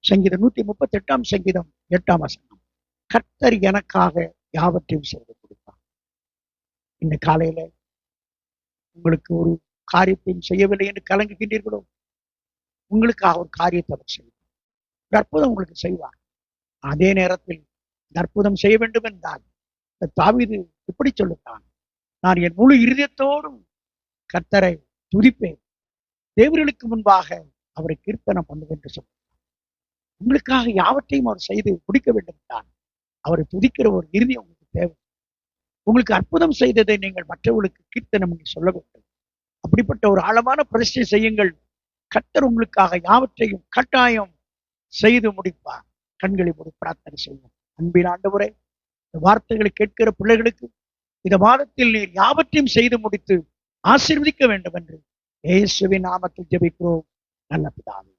சங்கீதம் 138 சங்கீதம் 8 வசனம். கர்த்தர் எனக்காக யாவற்றையும் செய்து கொடுப்பார். இந்த காலையில உங்களுக்கு ஒரு காரியத்தையும் செய்யவில்லை என்று கலங்குகின்றீர்களோ, உங்களுக்காக ஒரு காரியத்தை அவர் செய்வார். அற்புதம் உங்களுக்கு செய்வார். அதே நேரத்தில் அற்புதம் செய்ய வேண்டும் என்றால் தாவீது இப்படி சொல்லுகிறான், நான் என் முழு இருதயத்தோடும் கர்த்தரை துதிப்பேன், தேவர்களுக்கு முன்பாக அவரை கீர்த்தனம் பண்ணுவேன் என்று சொல்லுகிறார். உங்களுக்காக யாவற்றையும் அவர் செய்து முடிக்க வேண்டும் என்றால் அவரை துதிக்கிற ஒரு இருதயம் உங்களுக்கு தேவை. உங்களுக்கு அற்புதம் செய்ததை நீங்கள் மற்றவர்களுக்கு கீர்த்தனம் என்று சொல்ல வேண்டும். அப்படிப்பட்ட ஒரு ஆழமான பிரதிஷ்டை செய்யுங்கள். கர்த்தர் உங்களுக்காக யாவற்றையும் கட்டாயம் செய்து முடிப்பார். கண்களை மூடி பிரார்த்தனை செய்வோம். அன்பின் ஆண்டவரே, இந்த வார்த்தைகளை கேட்கிற பிள்ளைகளுக்கு இந்த மாதத்தில் நீர் யாவற்றையும் செய்து முடித்து ஆசீர்வதிக்க வேண்டும் என்று இயேசுவின் நாமத்தில் ஜெபிக்கிறோம் நல்ல பிதாவே.